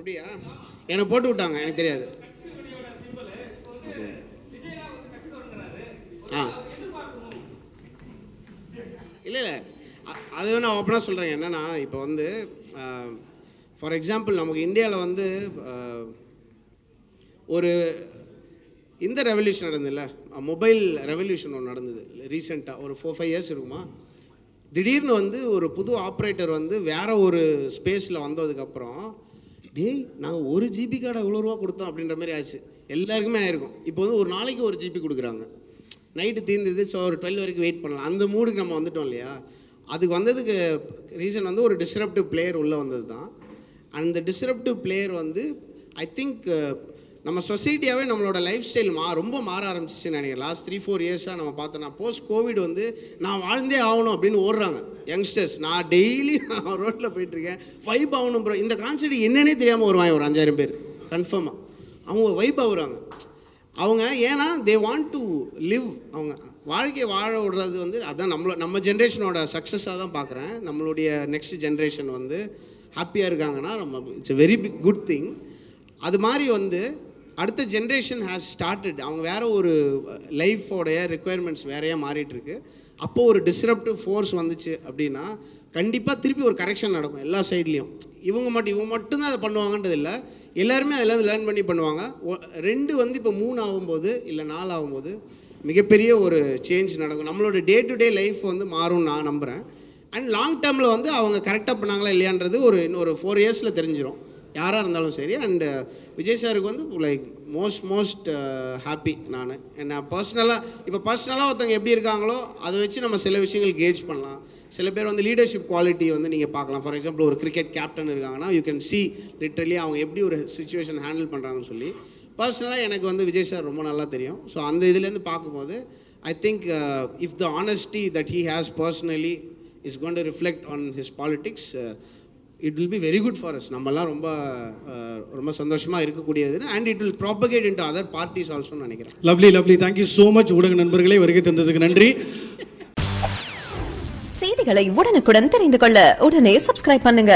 அப்படியா? எனக்கு போட்டு விட்டாங்க, எனக்கு தெரியாது. ஆ இல்லை இல்லை, அது நான் ஓப்பனாக சொல்கிறேன். என்னென்னா இப்போ வந்து ஃபார் எக்ஸாம்பிள் நமக்கு இந்தியாவில் வந்து ஒரு இந்த ரெவல்யூஷன் நடந்ததுல்ல, மொபைல் ரெவல்யூஷன் ஒன்று நடந்தது ரீசெண்டாக, ஒரு 4-5 இயர்ஸ் இருக்குமா. திடீர்னு வந்து ஒரு புது ஆப்ரேட்டர் வந்து வேறு ஒரு ஸ்பேஸில் வந்ததுக்கப்புறம், டேய் நாங்கள் 1 GB கார்டை எவ்வளோ ரூபா கொடுத்தோம் அப்படின்ற மாதிரி ஆச்சு. எல்லாருக்குமே ஆயிருக்கும். இப்போ வந்து ஒரு நாளைக்கு 1 GB கொடுக்குறாங்க, நைட்டு தீர்ந்தது, ஸோ ஒரு 12 வரைக்கும் வெயிட் பண்ணலாம், அந்த மூடுக்கு நம்ம வந்துட்டோம் இல்லையா. அதுக்கு வந்ததுக்கு ரீசன் வந்து ஒரு டிஸ்ரப்டிவ் பிளேயர் உள்ளே வந்தது தான். அந்த டிஸ்ரப்டிவ் பிளேயர் வந்து ஐ திங்க் நம்ம சொசைட்டியாகவே நம்மளோட லைஃப் ஸ்டைல் ரொம்ப மாற ஆரம்பிச்சிச்சுன்னு நினைக்கிறேன். லாஸ்ட் 3-4 இயர்ஸாக நம்ம பார்த்தோன்னா போஸ்ட் கோவிட் வந்து நான் வாழ்ந்தே ஆகணும் அப்படின்னு ஓடுறாங்க யங்ஸ்டர்ஸ். நான் டெய்லி நான் ரோட்டில் போயிட்டுருக்கேன், வைப் ஆகணும் ப்ரோ. இந்த கான்செப்ட் என்னன்னே தெரியாமல் வருவாங்க ஒரு 5000 பேர் கன்ஃபார்மாக. அவங்க வைப் ஆகுறாங்க அவங்க, ஏன்னா தே வாண்ட் டு லிவ். அவங்க வாழ்க்கையை வாழ விடுறது வந்து அதான் நம்ம ஜென்ரேஷனோட சக்ஸஸாக தான் பார்க்குறேன். நம்மளுடைய நெக்ஸ்ட் ஜென்ரேஷன் வந்து ஹாப்பியாக இருக்காங்கன்னா நம்ம it's a very big good thing. அது மாதிரி வந்து அடுத்த ஜென்ரேஷன் ஹேஸ் ஸ்டார்டட். அவங்க வேறு ஒரு லைஃபோடைய ரெக்குயர்மெண்ட்ஸ் வேறையாக மாறிட்டுருக்கு. அப்போது ஒரு டிஸ்ரப்டிவ் ஃபோர்ஸ் வந்துச்சு அப்படின்னா கண்டிப்பாக திருப்பி ஒரு கரெக்ஷன் நடக்கும் எல்லா சைட்லேயும். இவங்க மட்டும்தான் அதை பண்ணுவாங்கன்றது இல்லை, எல்லாருமே அதில் லேர்ன் பண்ணி பண்ணுவாங்க. 2 வந்து இப்போ 3 ஆகும்போது இல்லை 4 ஆகும்போது மிகப்பெரிய ஒரு சேஞ்ச் நடக்கும். நம்மளோட டே டு டே லைஃப் வந்து மாறும்னு நான் நம்புகிறேன். அண்ட் லாங் டேர்மில் வந்து அவங்க கரெக்டாக பண்ணாங்களா இல்லையான்றது இன்னொரு 4 இயர்ஸில் தெரிஞ்சிடும் யாராக இருந்தாலும் சரி. அண்டு விஜய் சாருக்கு வந்து லைக் மோஸ்ட் ஹாப்பி நான். என்ன பர்சனலாக ஒருத்தவங்க எப்படி இருக்காங்களோ அதை வச்சு நம்ம சில விஷயங்கள் கேஜ் பண்ணலாம். சில பேர் வந்து லீடர்ஷிப் குவாலிட்டி வந்து நீங்கள் பார்க்கலாம். ஃபார் எக்ஸாம்பிள் ஒரு கிரிக்கெட் கேப்டன் இருக்காங்கன்னா யூ கேன் சி லிட்ரலி அவங்க எப்படி ஒரு சுச்சுவேஷன் ஹேண்டில் பண்ணுறாங்கன்னு சொல்லி. பர்சனலாக எனக்கு வந்து விஜய் சார் ரொம்ப நல்லா தெரியும். ஸோ அந்த இதுலேருந்து பார்க்கும்போது I think if the honesty that he has personally is going to reflect on his politics, it will be very good for us. நம்மலாம் ரொம்ப சந்தோஷமாக இருக்கக்கூடியது. And it will propagate into other parties ஆல்சோன்னு நினைக்கிறேன். Lovely. Thank you so much. ஊடக நண்பர்களே, வருகை தந்ததுக்கு நன்றி. செய்திகளை உடனுக்குடன் தெரிந்து கொள்ள உடனே சப்ஸ்கிரைப் பண்ணுங்க.